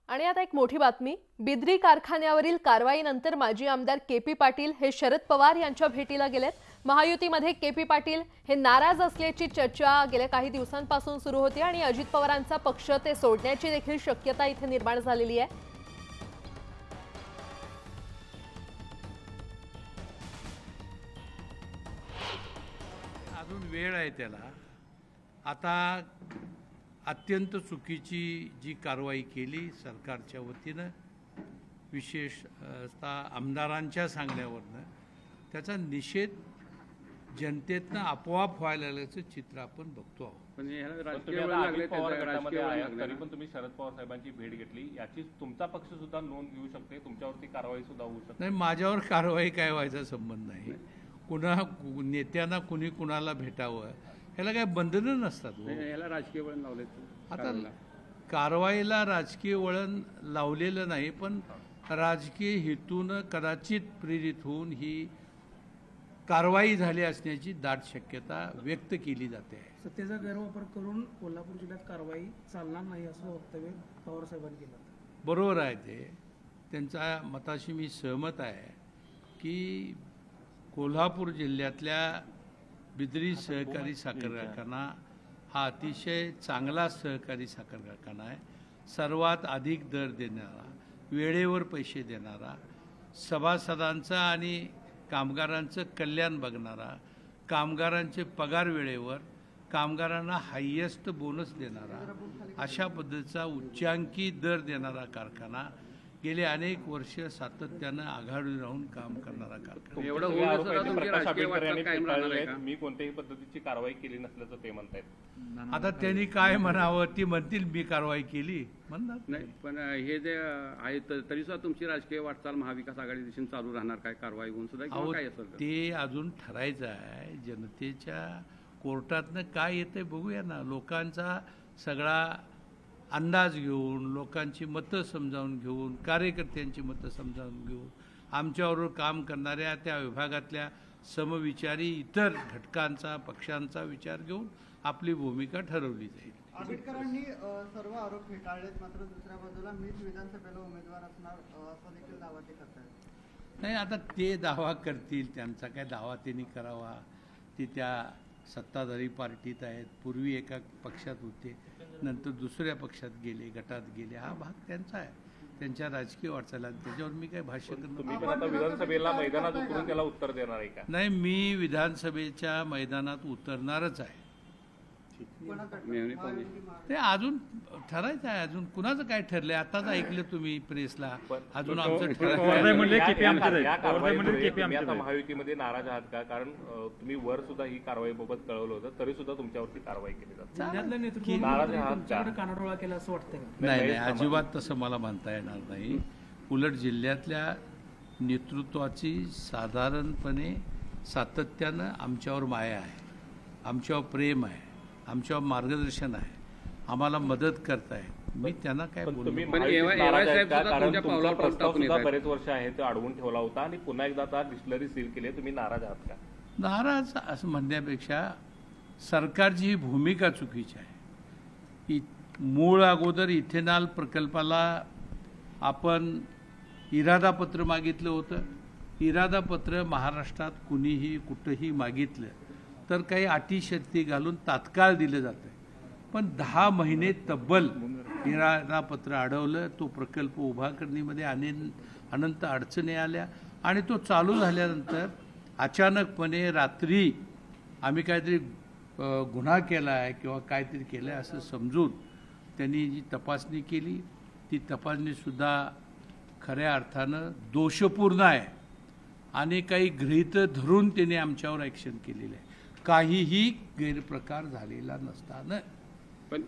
आणि आता एक मोठी बातमी, बिद्री कारखान्यावरील कारवाईनंतर माजी आमदार केपी पाटील हे शरद पवार यांच्या भेटीला गेलेत। महायुतीमध्ये केपी पाटील हे नाराज असल्याची चर्चा गेल्या काही दिवसांपासून सुरू होती आणि अजित पवारांचा पक्ष ते सोडण्याची देखील शक्यता इथे निर्माण झालेली आहे। अजून वेळ आहे त्याला। आता अत्यंत चुकीची जी कारवाई केली सरकारच्या वतीनं, विशेषतः आमदारांच्या सांगण्यावरनं, त्याचा निषेध जनतेतनं आपोआप व्हायला लागल्याचं चित्र आपण बघतो आहोत। पण तरी पण तुम्ही शरद पवार साहेबांची भेट घेतली, याची तुमचा पक्ष सुद्धा नोंद घेऊ शकते, तुमच्यावरती कारवाई सुद्धा होऊ शकते। नाही, माझ्यावर कारवाई काय व्हायचा संबंध नाही। कुणा नेत्यांना कुणी कुणाला भेटावं ह्याला काय बंधनं नसतात। याला राजकीय वळण लावले। आता कारवाईला राजकीय वळण लावलेलं नाही, पण राजकीय हेतूनं कदाचित प्रेरित होऊन ही कारवाई झाली असण्याची दाट शक्यता व्यक्त केली जाते। सत्तेचा गैरवापर करून कोल्हापूर जिल्ह्यात कारवाई चालणार नाही असं वक्तव्य पवार साहेबांनी केलं। बरोबर आहे, ते त्यांच्या मताशी मी सहमत आहे की कोल्हापूर जिल्ह्यातल्या बिद्री सहकारी साखर कारखाना हा अतिशय चांगला सहकारी साखर कारखाना आहे। सर्वात अधिक दर देणारा, वेळेवर पैसे देणारा, सभासदांचं आणि कामगारांचं कल्याण बघणारा, कामगारांचे पगार वेळेवर, कामगारांना हायेस्ट बोनस देणारा, अशा पद्धतीचा उच्चांकी दर देणारा कारखाना, गेले अनेक वर्ष सातत्यानं आघाडीवर राहून काम करणारा कारखाना। मी कोणत्याही पद्धतीची कारवाई केली नसल्याचं ते म्हणतायत। आता त्यांनी काय म्हणावं, ती म्हणतील मी कारवाई केली म्हणणार नाही, पण हे जे आहे तरी सुद्धा तुमची राजकीय वाटचाल महाविकास आघाडी दिशेने चालू राहणार काय, कारवाई होऊन सुद्धा काय असेल ते अजून ठरायचं आहे। जनतेच्या कोर्टातनं काय येतंय बघूया ना। लोकांचा सगळा अंदाज घेऊन, लोकांची मतं समजावून घेऊन, कार्यकर्त्यांची मतं समजावून घेऊन, आमच्याबरोबर काम करणाऱ्या त्या विभागातल्या समविचारी इतर घटकांचा, पक्षांचा विचार घेऊन आपली भूमिका ठरवली जाईल। आंबेडकरांनी सर्व आरोप फेटाळलेत, मात्र दुसऱ्या बाजूला मीच विधानसभेला उमेदवार असणार असा देखील दावा ते करतात। नाही, आता ते दावा करतील, त्यांचा काय दावा त्यांनी करावा। ते त्या सत्ताधारी पार्टीत आहेत, पूर्वी एका पक्षात होते, नंतर दुसऱ्या पक्षात गेले, गटात गेले, हा भाग त्यांचा आहे, त्यांच्या राजकीय वाटचाला, त्याच्यावर मी काय भाष्य करणार। विधानसभेला मैदानात उतरून त्याला उत्तर देणार आहे का? नाही, मी विधानसभेच्या मैदानात उतरणारच आहे। ते अजून ठरायचं आहे, अजून कुणाचं काय ठरलंय आताच ऐकलं तुम्ही प्रेसला, अजून आमचं महायुतीमध्ये नाराज आहात का? कारण तुम्ही वर सुद्धा ही कारवाईबाबत कळवलं होतं, तरी सुद्धा तुमच्यावरती कारवाई केली जाते। नाराज आहात कानाडोळा केला असं वाटतंय? नाही, अजिबात तसं मला म्हणता येणार नाही। उलट जिल्ह्यातल्या नेतृत्वाची साधारणपणे सातत्यानं आमच्यावर माया आहे, आमच्यावर प्रेम आहे, आमच्यावर मार्गदर्शन आहे, आम्हाला मदत करताय। मी त्यांना काय बोलतो, बरेच वर्ष आहे तो अडवून ठेवला होता आणि पुन्हा एकदा आता डिस्टिलरी सील केली, तुम्ही नाराज आहात का? नाराज असं म्हणण्यापेक्षा सरकारची ही भूमिका चुकीची आहे। मूळ अगोदर इथेनॉल प्रकल्पाला आपण इरादापत्र मागितलं होतं। इरादापत्र महाराष्ट्रात कुणीही कुठंही मागितलं तर काही अटी शर्ती घालून तात्काळ दिलं जातं, पण 10 महिने तब्बल इरादापत्र अडवलं। तो प्रकल्प उभा करण्यामध्ये अनंत अडचणी आल्या आणि तो चालू झाल्यानंतर अचानकपणे रात्री आम्ही काहीतरी गुन्हा केला आहे किंवा काहीतरी केलं आहे असं समजून त्यांनी जी तपासणी केली, ती तपासणीसुद्धा खऱ्या अर्थानं दोषपूर्ण आहे आणि काही गृहीत धरून त्यांनी आमच्यावर ॲक्शन केलेलं आहे। काहीही गैरप्रकार झालेला नसताना पण